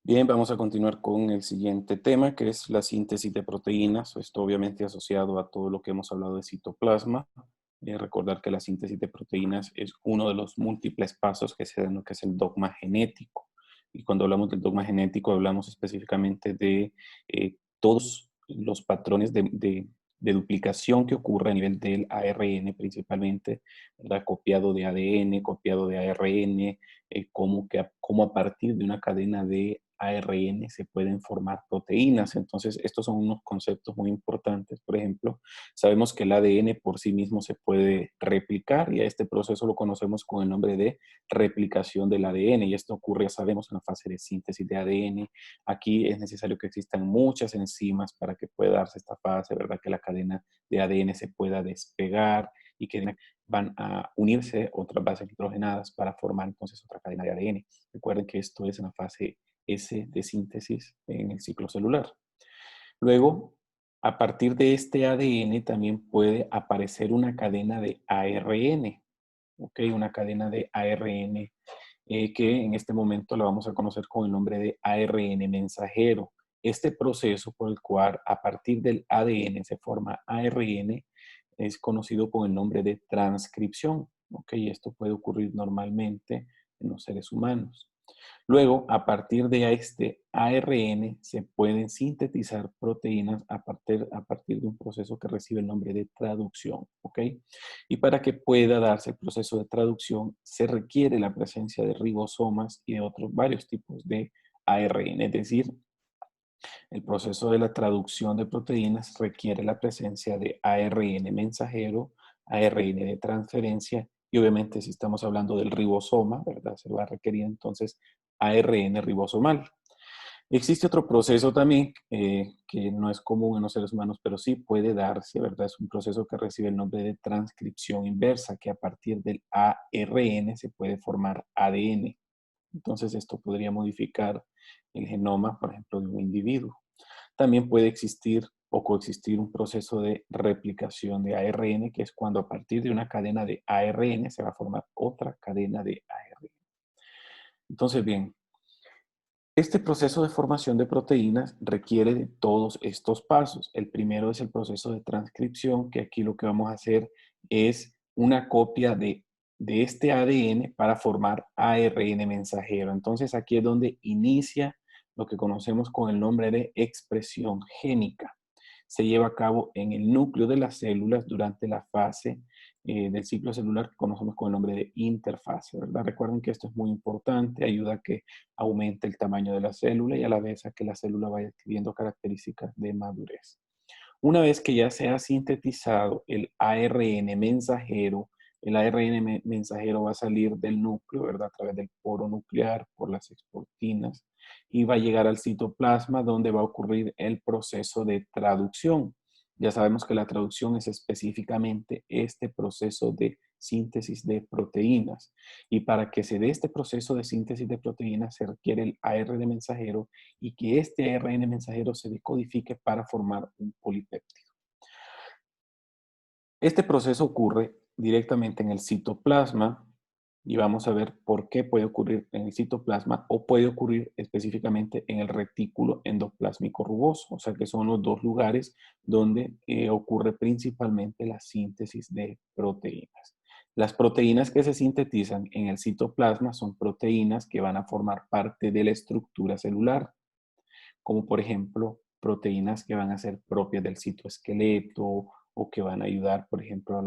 Bien, vamos a continuar con el siguiente tema, que es la síntesis de proteínas. Esto obviamente asociado a todo lo que hemos hablado de citoplasma. Recordar que la síntesis de proteínas es uno de los múltiples pasos que se dan, lo que es el dogma genético. Y cuando hablamos del dogma genético, hablamos específicamente de todos los patrones de duplicación que ocurre a nivel del ARN principalmente, ¿verdad? Copiado de ADN, copiado de ARN, cómo a partir de una cadena de ARN se pueden formar proteínas. Entonces, estos son unos conceptos muy importantes. Por ejemplo, sabemos que el ADN por sí mismo se puede replicar y a este proceso lo conocemos con el nombre de replicación del ADN y esto ocurre, ya sabemos, en la fase de síntesis de ADN. Aquí es necesario que existan muchas enzimas para que pueda darse esta fase, ¿verdad? Que la cadena de ADN se pueda despegar y que van a unirse otras bases nitrogenadas para formar entonces otra cadena de ADN. Recuerden que esto es en la fase S de síntesis en el ciclo celular. Luego, a partir de este ADN también puede aparecer una cadena de ARN, ¿ok? Una cadena de ARN que en este momento la vamos a conocer con el nombre de ARN mensajero. Este proceso por el cual a partir del ADN se forma ARN es conocido con el nombre de transcripción. ¿Ok? Esto puede ocurrir normalmente en los seres humanos. Luego, a partir de este ARN se pueden sintetizar proteínas a partir de un proceso que recibe el nombre de traducción. ¿Ok? Y para que pueda darse el proceso de traducción, se requiere la presencia de ribosomas y de otros varios tipos de ARN. Es decir, el proceso de la traducción de proteínas requiere la presencia de ARN mensajero, ARN de transferencia y obviamente si estamos hablando del ribosoma, ¿verdad? Se va a requerir entonces ARN ribosomal. Existe otro proceso también que no es común en los seres humanos, pero sí puede darse, ¿verdad? Es un proceso que recibe el nombre de transcripción inversa, que a partir del ARN se puede formar ADN. Entonces esto podría modificar el genoma, por ejemplo, de un individuo. También puede existir o coexistir un proceso de replicación de ARN, que es cuando a partir de una cadena de ARN se va a formar otra cadena de ARN. Entonces, bien, este proceso de formación de proteínas requiere de todos estos pasos. El primero es el proceso de transcripción, que aquí lo que vamos a hacer es una copia de este ADN para formar ARN mensajero. Entonces aquí es donde inicia lo que conocemos con el nombre de expresión génica. Se lleva a cabo en el núcleo de las células durante la fase del ciclo celular que conocemos con el nombre de interfase, ¿verdad? Recuerden que esto es muy importante, ayuda a que aumente el tamaño de la célula y a la vez a que la célula vaya adquiriendo características de madurez. Una vez que ya se ha sintetizado el ARN mensajero va a salir del núcleo, ¿verdad? A través del poro nuclear por las exportinas y va a llegar al citoplasma donde va a ocurrir el proceso de traducción. Ya sabemos que la traducción es específicamente este proceso de síntesis de proteínas. Y para que se dé este proceso de síntesis de proteínas se requiere el ARN mensajero y que este ARN mensajero se decodifique para formar un polipéptido. Este proceso ocurre directamente en el citoplasma y vamos a ver por qué puede ocurrir en el citoplasma o puede ocurrir específicamente en el retículo endoplásmico rugoso, o sea que son los dos lugares donde ocurre principalmente la síntesis de proteínas. Las proteínas que se sintetizan en el citoplasma son proteínas que van a formar parte de la estructura celular, como por ejemplo proteínas que van a ser propias del citoesqueleto o que van a ayudar, por ejemplo,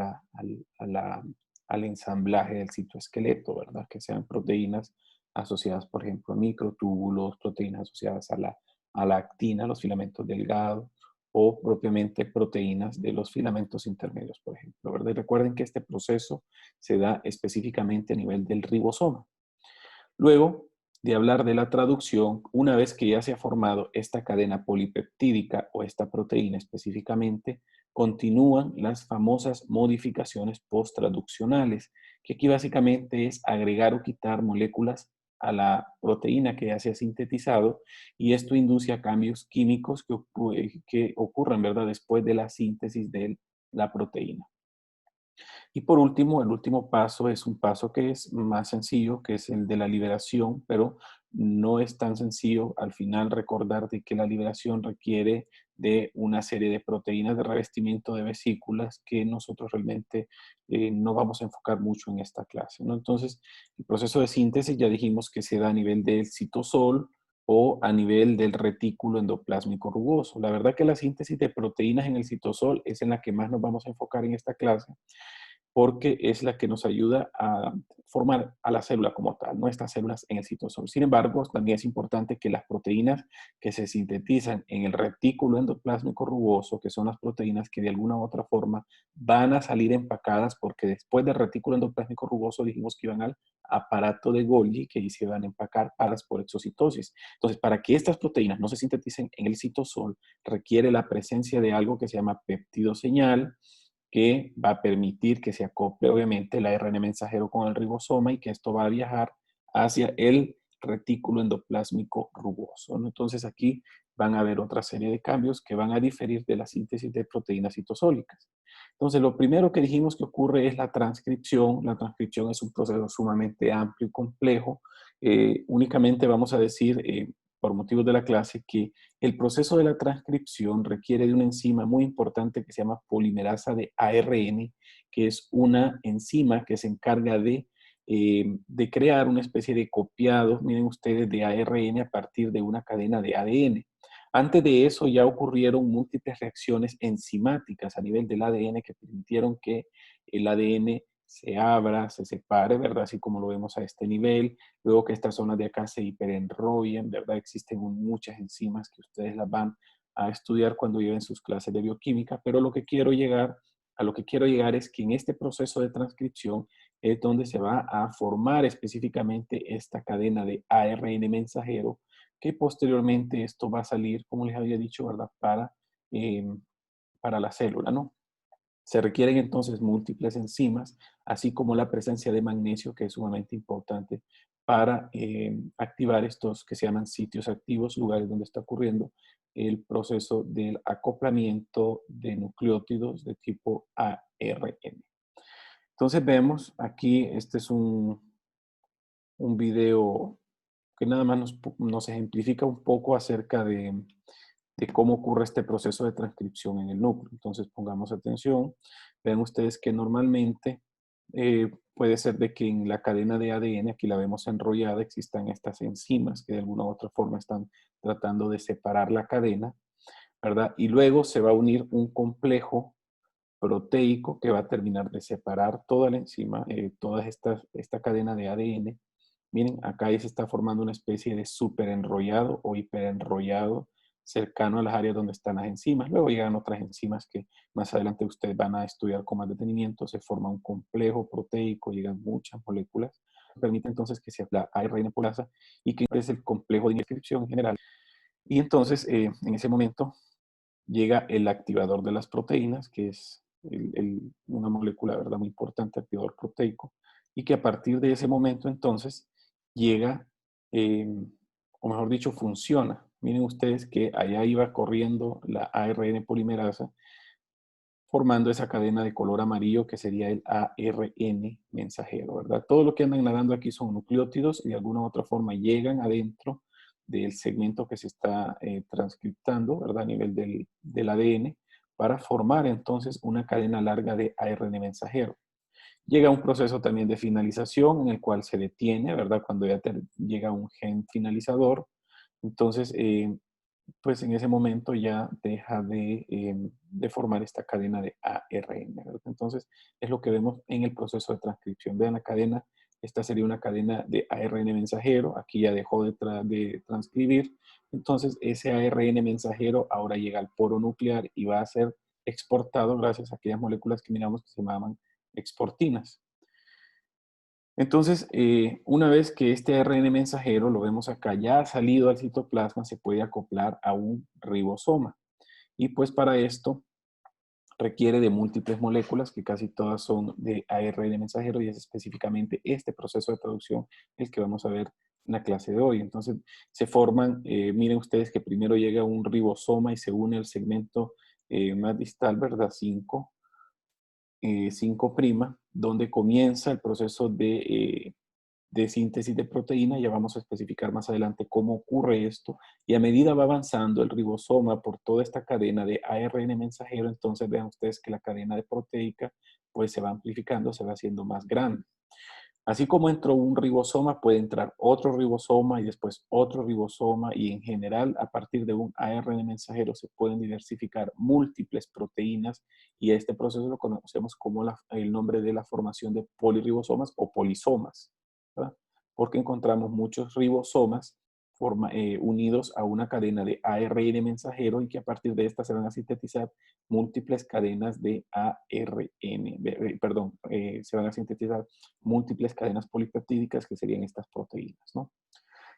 al ensamblaje del citoesqueleto, ¿verdad? Que sean proteínas asociadas, por ejemplo, a microtúbulos, proteínas asociadas a la actina, los filamentos delgados, o propiamente proteínas de los filamentos intermedios, por ejemplo, ¿verdad? Y recuerden que este proceso se da específicamente a nivel del ribosoma. Luego de hablar de la traducción, una vez que ya se ha formado esta cadena polipeptídica o esta proteína específicamente, continúan las famosas modificaciones posttraduccionales, que aquí básicamente es agregar o quitar moléculas a la proteína que ya se ha sintetizado y esto induce a cambios químicos que ocurren, ¿verdad?, después de la síntesis de la proteína. Y por último, el último paso es un paso que es más sencillo, que es el de la liberación, pero no es tan sencillo al final recordar de que la liberación requiere de una serie de proteínas de revestimiento de vesículas que nosotros realmente no vamos a enfocar mucho en esta clase, ¿no? Entonces, el proceso de síntesis ya dijimos que se da a nivel del citosol o a nivel del retículo endoplásmico rugoso. La verdad que la síntesis de proteínas en el citosol es en la que más nos vamos a enfocar en esta clase, porque es la que nos ayuda a formar a la célula como tal, nuestras células en el citosol. Sin embargo, también es importante que las proteínas que se sintetizan en el retículo endoplásmico rugoso, que son las proteínas que de alguna u otra forma van a salir empacadas, porque después del retículo endoplásmico rugoso dijimos que iban al aparato de Golgi, que ahí se van a empacar paradas por exocitosis. Entonces, para que estas proteínas no se sinteticen en el citosol, requiere la presencia de algo que se llama péptido señal, que va a permitir que se acople obviamente el ARN mensajero con el ribosoma y que esto va a viajar hacia el retículo endoplásmico rugoso, ¿no? Entonces aquí van a haber otra serie de cambios que van a diferir de la síntesis de proteínas citosólicas. Entonces lo primero que dijimos que ocurre es la transcripción. La transcripción es un proceso sumamente amplio y complejo. Únicamente vamos a decir, por motivos de la clase, que el proceso de la transcripción requiere de una enzima muy importante que se llama polimerasa de ARN, que es una enzima que se encarga de crear una especie de copiado, miren ustedes, de ARN a partir de una cadena de ADN. Antes de eso ya ocurrieron múltiples reacciones enzimáticas a nivel del ADN que permitieron que el ADN se abra, se separe, ¿verdad? Así como lo vemos a este nivel. Luego que estas zonas de acá se hiperenrollen, ¿verdad? Existen muchas enzimas que ustedes las van a estudiar cuando lleven sus clases de bioquímica, pero a lo que quiero llegar es que en este proceso de transcripción es donde se va a formar específicamente esta cadena de ARN mensajero, que posteriormente esto va a salir, como les había dicho, ¿verdad? Eh, para la célula, ¿no? Se requieren entonces múltiples enzimas, así como la presencia de magnesio, que es sumamente importante para activar estos que se llaman sitios activos, lugares donde está ocurriendo el proceso del acoplamiento de nucleótidos de tipo ARN. Entonces vemos aquí, este es un video que nada más nos ejemplifica un poco acerca de cómo ocurre este proceso de transcripción en el núcleo. Entonces pongamos atención. Vean ustedes que normalmente puede ser de que en la cadena de ADN, aquí la vemos enrollada, existan estas enzimas que de alguna u otra forma están tratando de separar la cadena, ¿verdad? Y luego se va a unir un complejo proteico que va a terminar de separar toda la enzima, esta cadena de ADN. Miren, acá ahí se está formando una especie de superenrollado o hiperenrollado cercano a las áreas donde están las enzimas. Luego llegan otras enzimas que más adelante ustedes van a estudiar con más detenimiento. Se forma un complejo proteico, llegan muchas moléculas. Permite entonces que se la ARN polasa y que es el complejo de inscripción en general. Y entonces, en ese momento, llega el activador de las proteínas, que es una molécula, ¿verdad?, muy importante, activador proteico, y que a partir de ese momento entonces llega, eh, o mejor dicho, funciona. Miren ustedes que allá iba corriendo la ARN polimerasa, formando esa cadena de color amarillo que sería el ARN mensajero, ¿verdad? Todo lo que andan nadando aquí son nucleótidos y de alguna u otra forma llegan adentro del segmento que se está transcriptando, ¿verdad? A nivel del ADN, para formar entonces una cadena larga de ARN mensajero. Llega un proceso también de finalización en el cual se detiene, ¿verdad? Cuando ya llega un gen finalizador, entonces pues en ese momento ya deja de formar esta cadena de ARN, ¿verdad? Entonces, es lo que vemos en el proceso de transcripción. Vean la cadena, esta sería una cadena de ARN mensajero, aquí ya dejó de transcribir, entonces ese ARN mensajero ahora llega al poro nuclear y va a ser exportado gracias a aquellas moléculas que miramos que se llaman exportinas. Entonces, una vez que este ARN mensajero, lo vemos acá, ya ha salido al citoplasma, se puede acoplar a un ribosoma. Y pues para esto requiere de múltiples moléculas, que casi todas son de ARN mensajero, y es específicamente este proceso de traducción el que vamos a ver en la clase de hoy. Entonces, se forman, miren ustedes que primero llega un ribosoma y se une al segmento más distal, ¿verdad? 5', donde comienza el proceso de síntesis de proteína. Ya vamos a especificar más adelante cómo ocurre esto. Y a medida va avanzando el ribosoma por toda esta cadena de ARN mensajero, entonces vean ustedes que la cadena de proteica pues se va amplificando, se va haciendo más grande. Así como entró un ribosoma, puede entrar otro ribosoma y después otro ribosoma, y en general a partir de un ARN mensajero se pueden diversificar múltiples proteínas, y este proceso lo conocemos como el nombre de la formación de poliribosomas o polisomas, ¿verdad? Porque encontramos muchos ribosomas unidos a una cadena de ARN mensajero, y que a partir de esta se van a sintetizar múltiples cadenas de se van a sintetizar múltiples cadenas polipeptídicas, que serían estas proteínas, ¿no?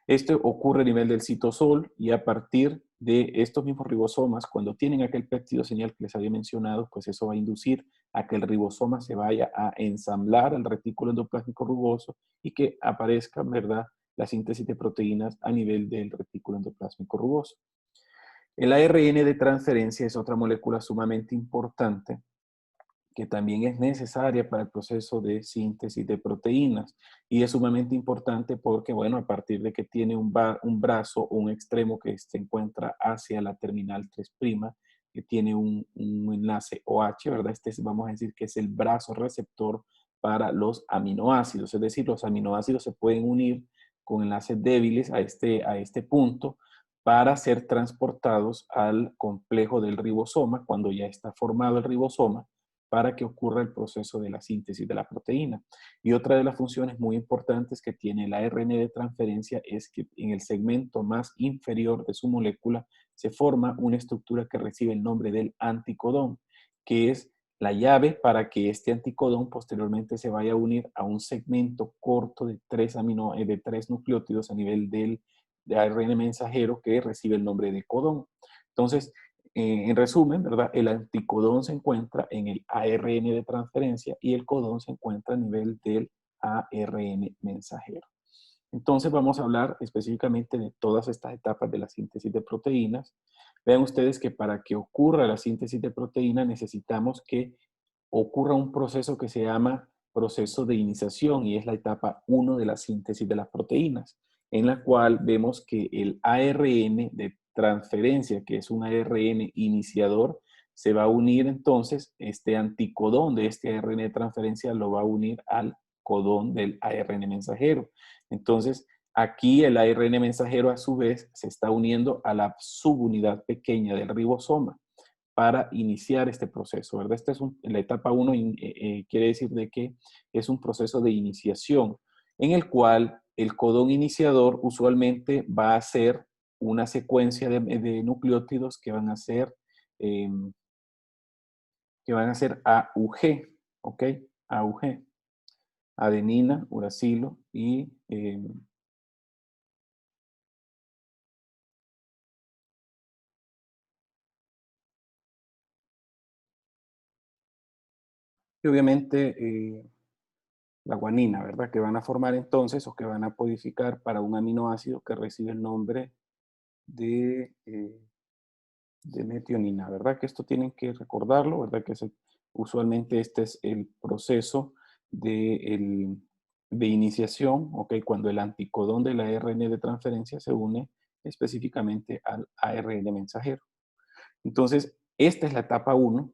Esto ocurre a nivel del citosol, y a partir de estos mismos ribosomas, cuando tienen aquel péptido señal que les había mencionado, pues eso va a inducir a que el ribosoma se vaya a ensamblar al retículo endoplásmico rugoso y que aparezca, ¿verdad?, la síntesis de proteínas a nivel del retículo endoplásmico rugoso. El ARN de transferencia es otra molécula sumamente importante que también es necesaria para el proceso de síntesis de proteínas, y es sumamente importante porque, bueno, a partir de que tiene un brazo o un extremo que se encuentra hacia la terminal 3', que tiene un enlace OH, ¿verdad? Vamos a decir que es el brazo receptor para los aminoácidos, es decir, los aminoácidos se pueden unir con enlaces débiles a este punto para ser transportados al complejo del ribosoma cuando ya está formado el ribosoma, para que ocurra el proceso de la síntesis de la proteína. Y otra de las funciones muy importantes que tiene el ARN de transferencia es que en el segmento más inferior de su molécula se forma una estructura que recibe el nombre del anticodón, que es la llave para que este anticodón posteriormente se vaya a unir a un segmento corto de tres nucleótidos a nivel de ARN mensajero, que recibe el nombre de codón. Entonces, en resumen, ¿verdad?, el anticodón se encuentra en el ARN de transferencia y el codón se encuentra a nivel del ARN mensajero. Entonces vamos a hablar específicamente de todas estas etapas de la síntesis de proteínas. Vean ustedes que para que ocurra la síntesis de proteína necesitamos que ocurra un proceso que se llama proceso de iniciación, y es la etapa 1 de la síntesis de las proteínas, en la cual vemos que el ARN de transferencia, que es un ARN iniciador, se va a unir entonces, este anticodón de este ARN de transferencia lo va a unir al codón del ARN mensajero. Entonces, aquí el ARN mensajero a su vez se está uniendo a la subunidad pequeña del ribosoma para iniciar este proceso, ¿verdad? Esta es la etapa 1, quiere decir de que es un proceso de iniciación en el cual el codón iniciador usualmente va a ser una secuencia de nucleótidos que van a ser AUG, ¿ok? AUG, adenina, uracilo y obviamente la guanina, ¿verdad? Que van a formar entonces, o que van a codificar para un aminoácido que recibe el nombre de metionina, ¿verdad? Que esto tienen que recordarlo, ¿verdad? Que usualmente este es el proceso de iniciación, ¿ok? Cuando el anticodón del ARN de transferencia se une específicamente al ARN mensajero. Entonces, esta es la etapa 1.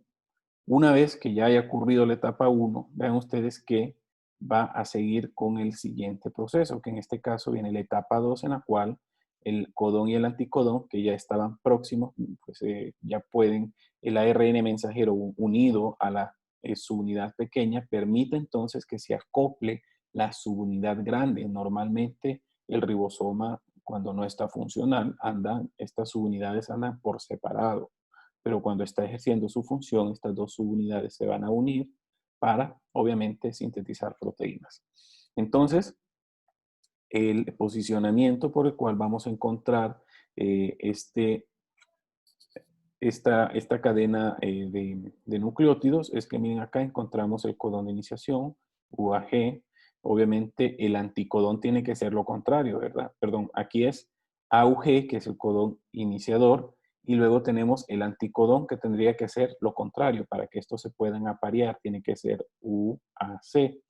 Una vez que ya haya ocurrido la etapa 1, vean ustedes que va a seguir con el siguiente proceso, que en este caso viene la etapa 2, en la cual el codón y el anticodón, que ya estaban próximos, pues ya pueden, el ARN mensajero unido a la subunidad pequeña, permite entonces que se acople la subunidad grande. Normalmente el ribosoma, cuando no está funcional, estas subunidades andan por separado, pero cuando está ejerciendo su función, estas dos subunidades se van a unir para, obviamente, sintetizar proteínas. Entonces, el posicionamiento por el cual vamos a encontrar esta cadena de nucleótidos es que, miren, acá encontramos el codón de iniciación, UAG. Obviamente, el anticodón tiene que ser lo contrario, ¿verdad? Perdón, aquí es AUG, que es el codón iniciador, y luego tenemos el anticodón, que tendría que ser lo contrario. Para que estos se puedan aparear, tiene que ser UAC.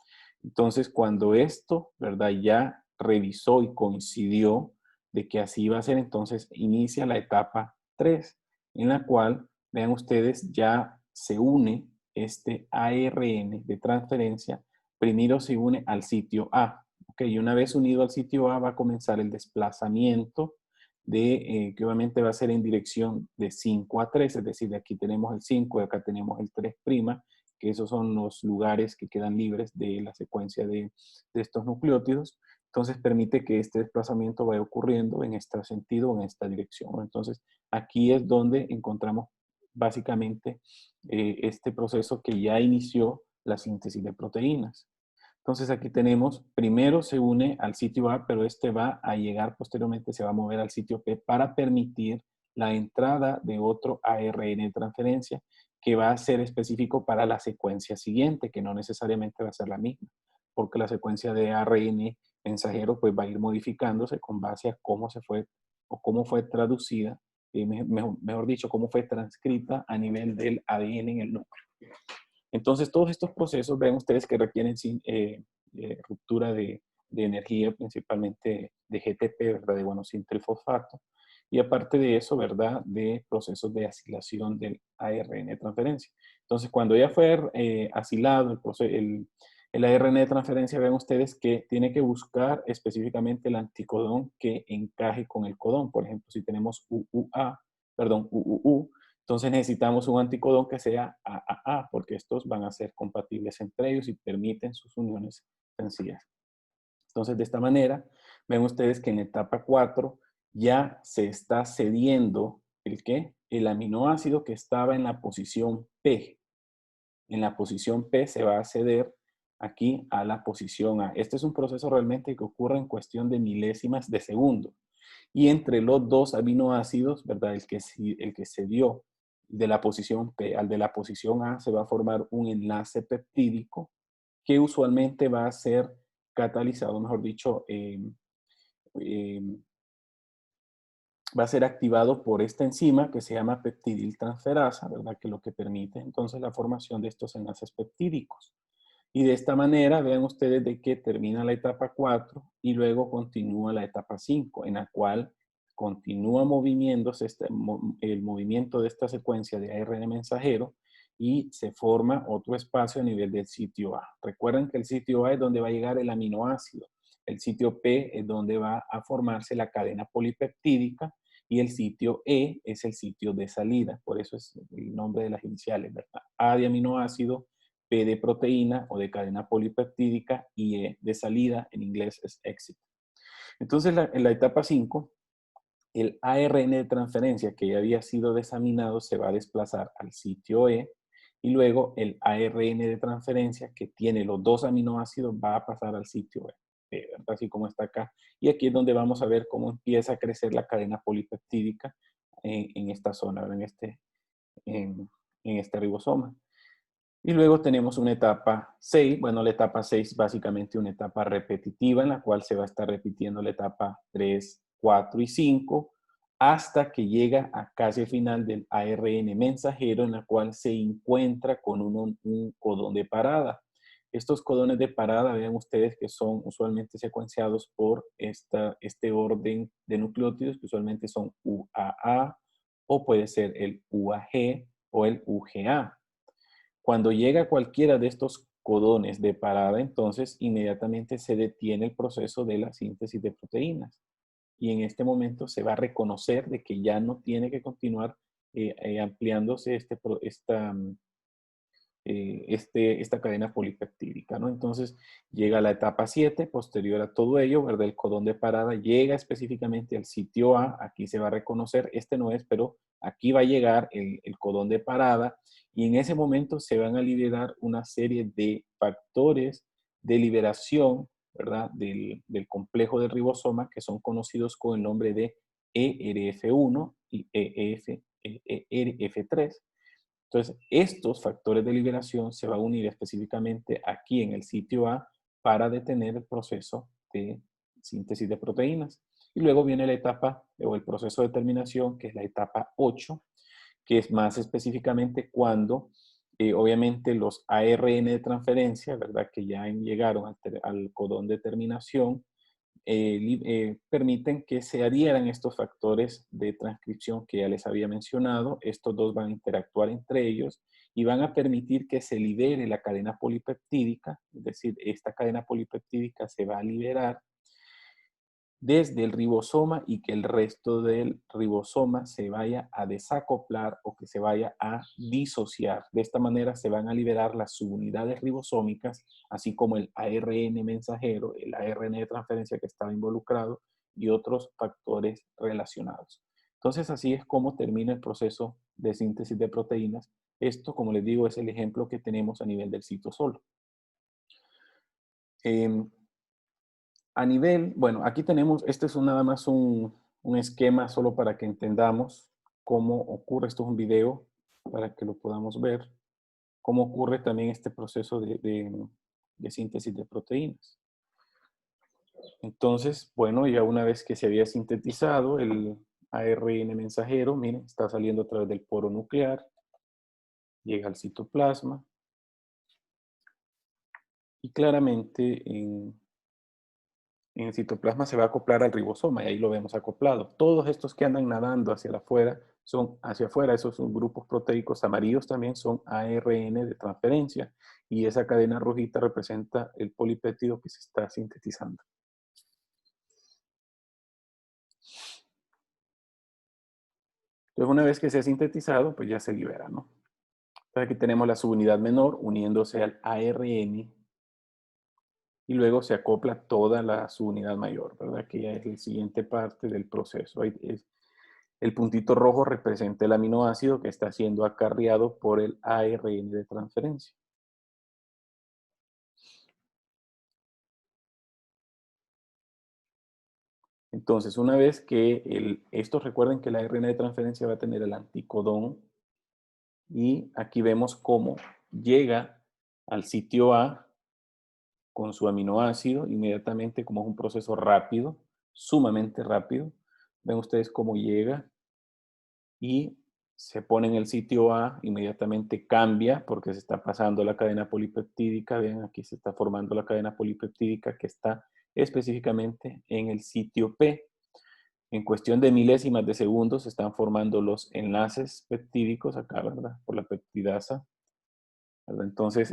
Entonces, cuando esto, ¿verdad? Ya revisó y coincidió de que así iba a ser, entonces inicia la etapa 3, en la cual, vean ustedes, ya se une este ARN de transferencia. Primero se une al sitio A. ¿Ok? Y una vez unido al sitio A va a comenzar el desplazamiento que obviamente va a ser en dirección de 5 a 3, es decir, de aquí tenemos el 5 y acá tenemos el 3', que esos son los lugares que quedan libres de la secuencia de estos nucleótidos. Entonces permite que este desplazamiento vaya ocurriendo en este sentido o en esta dirección. Entonces aquí es donde encontramos básicamente este proceso que ya inició la síntesis de proteínas. Entonces aquí tenemos, primero se une al sitio A, pero este va a llegar posteriormente, se va a mover al sitio P para permitir la entrada de otro ARN de transferencia que va a ser específico para la secuencia siguiente, que no necesariamente va a ser la misma, porque la secuencia de ARN mensajero pues va a ir modificándose con base a cómo se fue o cómo fue traducida, mejor dicho, cómo fue transcrita a nivel del ADN en el núcleo. Entonces, todos estos procesos, ven ustedes que requieren ruptura de energía, principalmente de GTP, ¿verdad? De guanosina trifosfato. Y aparte de eso, ¿verdad? De procesos de asilación del ARN de transferencia. Entonces, cuando ya fue asilado el ARN de transferencia, ven ustedes que tiene que buscar específicamente el anticodón que encaje con el codón. Por ejemplo, si tenemos UUU, entonces necesitamos un anticodón que sea AAA, porque estos van a ser compatibles entre ellos y permiten sus uniones sencillas. Entonces, de esta manera, ven ustedes que en etapa 4 ya se está cediendo ¿el qué? El aminoácido que estaba en la posición P. En la posición P se va a ceder aquí a la posición A. Este es un proceso realmente que ocurre en cuestión de milésimas de segundo. Y entre los dos aminoácidos, ¿verdad? El que se dio de la posición P al de la posición A se va a formar un enlace peptídico que usualmente va a ser catalizado, mejor dicho, eh, va a ser activado por esta enzima que se llama peptidiltransferasa, ¿verdad? Que lo que permite entonces la formación de estos enlaces peptídicos. Y de esta manera, vean ustedes de que termina la etapa 4 y luego continúa la etapa 5, en la cual continúa moviéndose el movimiento de esta secuencia de ARN mensajero y se forma otro espacio a nivel del sitio A. Recuerden que el sitio A es donde va a llegar el aminoácido. El sitio P es donde va a formarse la cadena polipeptídica y el sitio E es el sitio de salida. Por eso es el nombre de las iniciales, ¿verdad? A de aminoácido, P de proteína o de cadena polipeptídica y E de salida, en inglés es exit. Entonces, en la etapa 5, el ARN de transferencia que ya había sido desaminado se va a desplazar al sitio E y luego el ARN de transferencia que tiene los dos aminoácidos va a pasar al sitio E, ¿verdad? Así como está acá. Y aquí es donde vamos a ver cómo empieza a crecer la cadena polipeptídica en esta zona, en este ribosoma. Y luego tenemos una etapa 6. Bueno, la etapa 6 básicamente una etapa repetitiva en la cual se va a estar repitiendo la etapa 3, 4 y 5 hasta que llega a casi el final del ARN mensajero en la cual se encuentra con un codón de parada. Estos codones de parada, vean ustedes que son usualmente secuenciados por este orden de nucleótidos que usualmente son UAA o puede ser el UAG o el UGA. Cuando llega cualquiera de estos codones de parada, entonces inmediatamente se detiene el proceso de la síntesis de proteínas. Y en este momento se va a reconocer de que ya no tiene que continuar ampliándose esta cadena polipeptídica, ¿no? Entonces llega la etapa 7, posterior a todo ello, ¿verdad? El codón de parada llega específicamente al sitio A, aquí se va a reconocer, este no es, pero aquí va a llegar el codón de parada y en ese momento se van a liberar una serie de factores de liberación, ¿verdad? Del complejo del ribosoma que son conocidos con el nombre de ERF1 y ERF3. Entonces, estos factores de liberación se van a unir específicamente aquí en el sitio A para detener el proceso de síntesis de proteínas. Y luego viene la etapa o el proceso de terminación, que es la etapa 8, que es más específicamente cuando obviamente los ARN de transferencia, ¿verdad? Que ya llegaron al codón de terminación, permiten que se adhieran estos factores de transcripción que ya les había mencionado. Estos dos van a interactuar entre ellos y van a permitir que se libere la cadena polipeptídica, es decir, esta cadena polipeptídica se va a liberar desde el ribosoma y que el resto del ribosoma se vaya a desacoplar o que se vaya a disociar. De esta manera se van a liberar las subunidades ribosómicas, así como el ARN mensajero, el ARN de transferencia que estaba involucrado y otros factores relacionados. Entonces así es como termina el proceso de síntesis de proteínas. Esto, como les digo, es el ejemplo que tenemos a nivel del citosol. A nivel, bueno, aquí tenemos, este es nada más un esquema solo para que entendamos cómo ocurre, esto es un video para que lo podamos ver, cómo ocurre también este proceso de síntesis de proteínas. Entonces, bueno, ya una vez que se había sintetizado el ARN mensajero, miren, está saliendo a través del poro nuclear, llega al citoplasma y claramente en el citoplasma se va a acoplar al ribosoma y ahí lo vemos acoplado. Todos estos que andan nadando hacia afuera, esos son grupos proteicos amarillos también son ARN de transferencia y esa cadena rojita representa el polipéptido que se está sintetizando. Entonces una vez que se ha sintetizado, pues ya se libera, ¿no? Entonces aquí tenemos la subunidad menor uniéndose al ARN y luego se acopla toda la subunidad mayor, ¿verdad? Que ya es la siguiente parte del proceso. El puntito rojo representa el aminoácido que está siendo acarreado por el ARN de transferencia. Entonces, una vez que esto recuerden que el ARN de transferencia va a tener el anticodón y aquí vemos cómo llega al sitio A con su aminoácido inmediatamente, como es un proceso rápido, sumamente rápido. Ven ustedes cómo llega y se pone en el sitio A, inmediatamente cambia porque se está pasando la cadena polipeptídica. Vean, aquí se está formando la cadena polipeptídica que está específicamente en el sitio P. En cuestión de milésimas de segundos se están formando los enlaces peptídicos acá, ¿verdad? Por la peptidasa, ¿verdad? Entonces,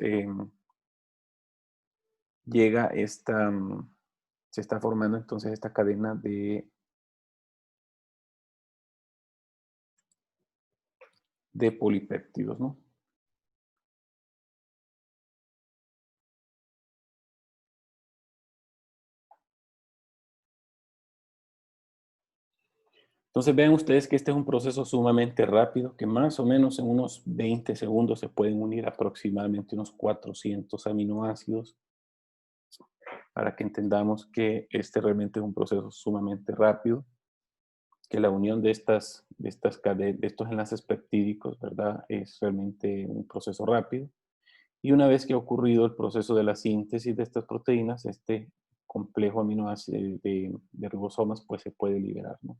llega se está formando entonces esta cadena de polipéptidos, ¿no? Entonces vean ustedes que este es un proceso sumamente rápido, que más o menos en unos 20 segundos se pueden unir aproximadamente unos 400 aminoácidos para que entendamos que este realmente es un proceso sumamente rápido, que la unión de estos enlaces peptídicos, ¿verdad? Es realmente un proceso rápido. Y una vez que ha ocurrido el proceso de la síntesis de estas proteínas, este complejo aminoácido de ribosomas pues se puede liberar, ¿no?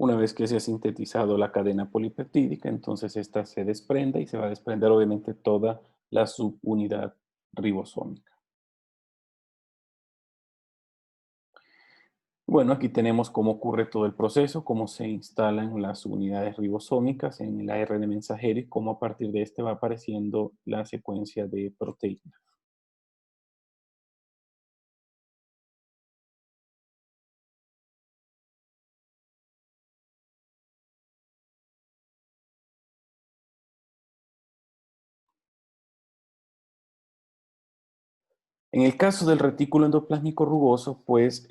Una vez que se ha sintetizado la cadena polipeptídica, entonces esta se desprende y se va a desprender obviamente toda la subunidad ribosómica. Bueno, aquí tenemos cómo ocurre todo el proceso, cómo se instalan las unidades ribosómicas en el ARN mensajero y cómo a partir de este va apareciendo la secuencia de proteínas. En el caso del retículo endoplásmico rugoso, pues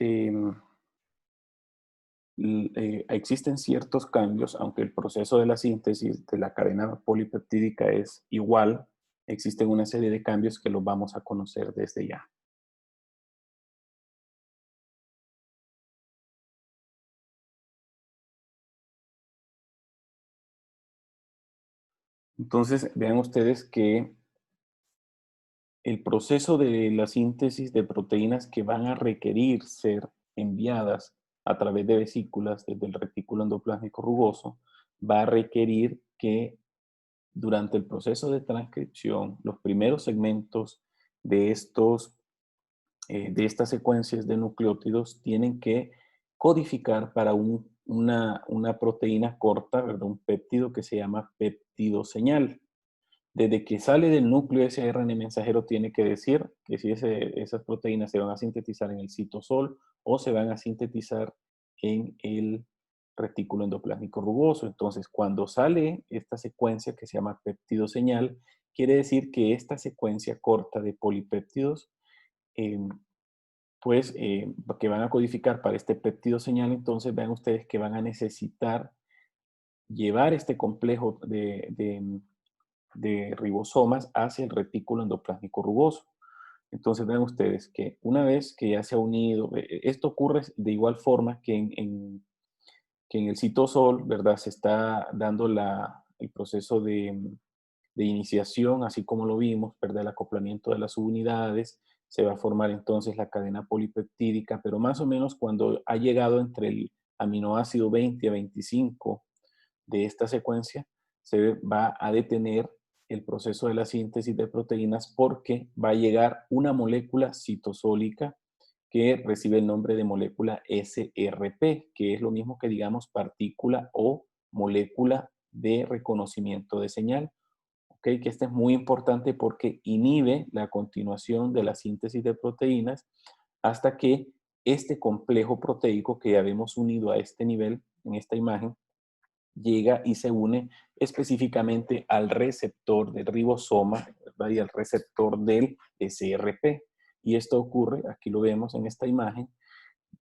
existen ciertos cambios, aunque el proceso de la síntesis de la cadena polipeptídica es igual, existen una serie de cambios que los vamos a conocer desde ya. Entonces, vean ustedes que el proceso de la síntesis de proteínas que van a requerir ser enviadas a través de vesículas desde el retículo endoplásmico rugoso va a requerir que durante el proceso de transcripción, los primeros segmentos de de estas secuencias de nucleótidos tienen que codificar para una proteína corta, ¿verdad? Un péptido que se llama péptido señal. Desde que sale del núcleo, ese RNA mensajero tiene que decir que si esas proteínas se van a sintetizar en el citosol o se van a sintetizar en el retículo endoplásmico rugoso. Entonces, cuando sale esta secuencia que se llama péptido señal, quiere decir que esta secuencia corta de polipéptidos, eh, que van a codificar para este péptido señal, entonces vean ustedes que van a necesitar llevar este complejo de ribosomas hacia el retículo endoplásmico rugoso. Entonces vean ustedes que una vez que ya se ha unido, esto ocurre de igual forma que en el citosol, ¿verdad? Se está dando el proceso de iniciación, así como lo vimos, ¿verdad? El acoplamiento de las subunidades, se va a formar entonces la cadena polipeptídica, pero más o menos cuando ha llegado entre el aminoácido 20 a 25 de esta secuencia, se va a detener el proceso de la síntesis de proteínas porque va a llegar una molécula citosólica que recibe el nombre de molécula SRP, que es lo mismo que digamos partícula o molécula de reconocimiento de señal. ¿Okay? Que este es muy importante porque inhibe la continuación de la síntesis de proteínas hasta que este complejo proteico que habíamos unido a este nivel, en esta imagen, llega y se une específicamente al receptor del ribosoma, ¿verdad? Y al receptor del SRP. Y esto ocurre, aquí lo vemos en esta imagen,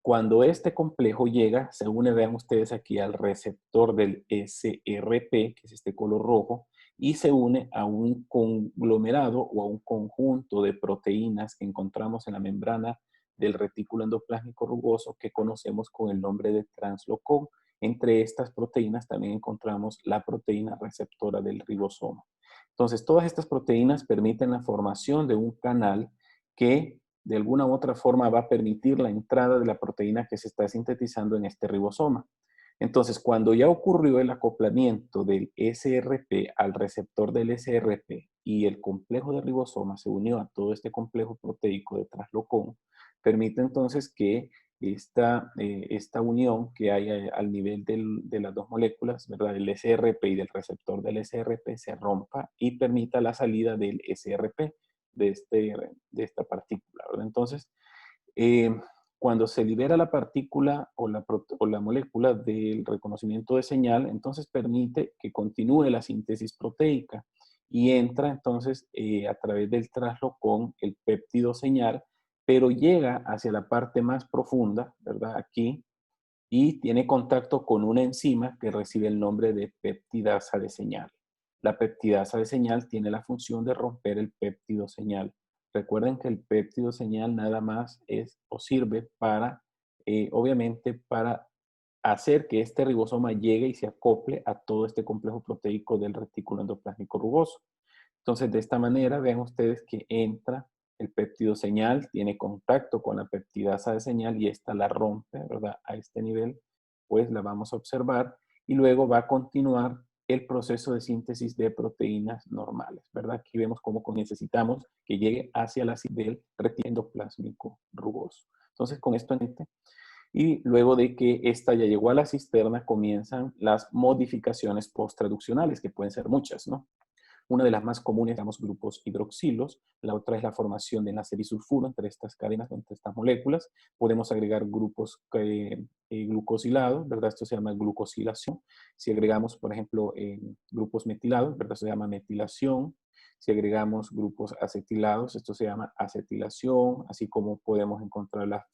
cuando este complejo llega, se une, vean ustedes aquí, al receptor del SRP, que es este color rojo, y se une a un conglomerado o a un conjunto de proteínas que encontramos en la membrana del retículo endoplásmico rugoso que conocemos con el nombre de translocón. Entre estas proteínas también encontramos la proteína receptora del ribosoma. Entonces, todas estas proteínas permiten la formación de un canal que de alguna u otra forma va a permitir la entrada de la proteína que se está sintetizando en este ribosoma. Entonces, cuando ya ocurrió el acoplamiento del SRP al receptor del SRP y el complejo de ribosoma se unió a todo este complejo proteico de translocón, permite entonces que esta unión que hay al nivel de las dos moléculas, ¿verdad? Del SRP y del receptor del SRP se rompa y permita la salida del SRP de esta partícula, ¿verdad? Entonces, eh, cuando se libera la partícula o la molécula del reconocimiento de señal, entonces permite que continúe la síntesis proteica y entra entonces a través del traslocón el péptido señal, pero llega hacia la parte más profunda, ¿verdad? Aquí, y tiene contacto con una enzima que recibe el nombre de peptidasa de señal. La peptidasa de señal tiene la función de romper el péptido señal. Recuerden que el péptido señal nada más es o sirve para, obviamente, para hacer que este ribosoma llegue y se acople a todo este complejo proteico del retículo endoplásmico rugoso. Entonces, de esta manera, vean ustedes que entra el péptido señal, tiene contacto con la peptidasa de señal y esta la rompe, ¿verdad? A este nivel, pues la vamos a observar y luego va a continuar el proceso de síntesis de proteínas normales, ¿verdad? Aquí vemos cómo necesitamos que llegue hacia la del retículo endoplásmico rugoso. Entonces, con esto en mente, y luego de que esta ya llegó a la cisterna, comienzan las modificaciones posttraduccionales, que pueden ser muchas, ¿no? Una de las más comunes, llamamos grupos hidroxilos. La otra es la formación de enlace bisulfuro entre estas cadenas, entre estas moléculas. Podemos agregar grupos glucosilados, ¿verdad? Esto se llama glucosilación. Si agregamos, por ejemplo, grupos metilados, ¿verdad? Se llama metilación. Si agregamos grupos acetilados, esto se llama acetilación, así como podemos encontrar la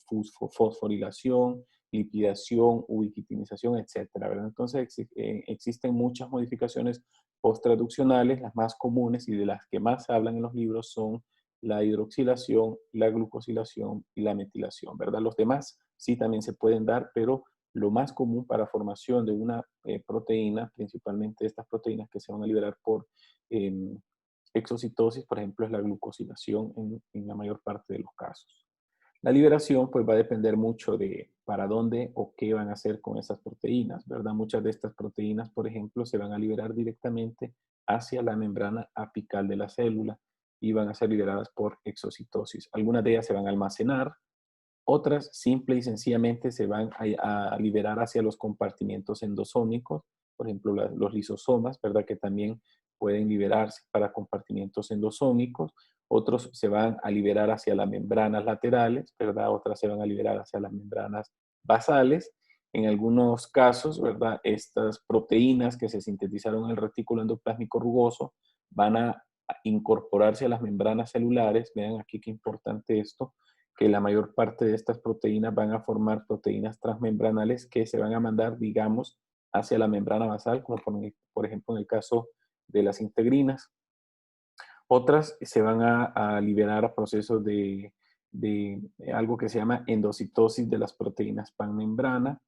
fosforilación, lipidación, ubiquitinización, etcétera, ¿verdad? Entonces existen muchas modificaciones posttraduccionales, las más comunes y de las que más se hablan en los libros son la hidroxilación, la glucosilación y la metilación, ¿verdad? Los demás sí también se pueden dar, pero lo más común para formación de una proteína, principalmente estas proteínas que se van a liberar por em, exocitosis, por ejemplo, es la glucosilación en la mayor parte de los casos. La liberación pues va a depender mucho de para dónde o qué van a hacer con esas proteínas, ¿verdad? Muchas de estas proteínas, por ejemplo, se van a liberar directamente hacia la membrana apical de la célula y van a ser liberadas por exocitosis. Algunas de ellas se van a almacenar, otras simple y sencillamente se van a liberar hacia los compartimientos endosómicos, por ejemplo, los lisosomas, ¿verdad? Que también pueden liberarse para compartimientos endosómicos. Otros se van a liberar hacia las membranas laterales, ¿verdad? Otras se van a liberar hacia las membranas basales. En algunos casos, ¿verdad? Estas proteínas que se sintetizaron en el retículo endoplásmico rugoso van a incorporarse a las membranas celulares. Vean aquí qué importante esto, que la mayor parte de estas proteínas van a formar proteínas transmembranales que se van a mandar, digamos, hacia la membrana basal, como por ejemplo en el caso de las integrinas. Otras se van a liberar a procesos de algo que se llama endocitosis de las proteínas panmembrana,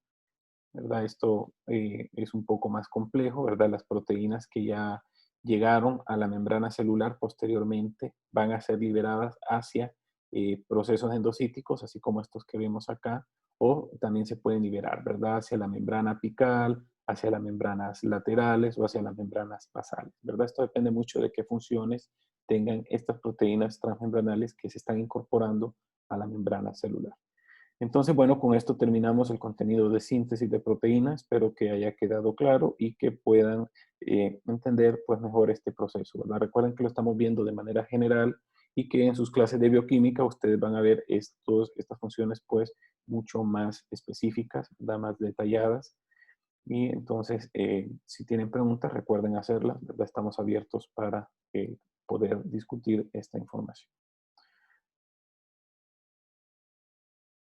¿verdad? Esto es un poco más complejo, ¿verdad? Las proteínas que ya llegaron a la membrana celular posteriormente van a ser liberadas hacia procesos endocíticos, así como estos que vemos acá, o también se pueden liberar, ¿verdad? Hacia la membrana apical, hacia las membranas laterales o hacia las membranas basales, ¿verdad? Esto depende mucho de qué funciones tengan estas proteínas transmembranales que se están incorporando a la membrana celular. Entonces, bueno, con esto terminamos el contenido de síntesis de proteínas. Espero que haya quedado claro y que puedan entender pues mejor este proceso, ¿verdad? Recuerden que lo estamos viendo de manera general y que en sus clases de bioquímica ustedes van a ver estas funciones pues mucho más específicas, ¿verdad? Más detalladas. Y entonces, si tienen preguntas, recuerden hacerlas, ¿verdad? Estamos abiertos para poder discutir esta información.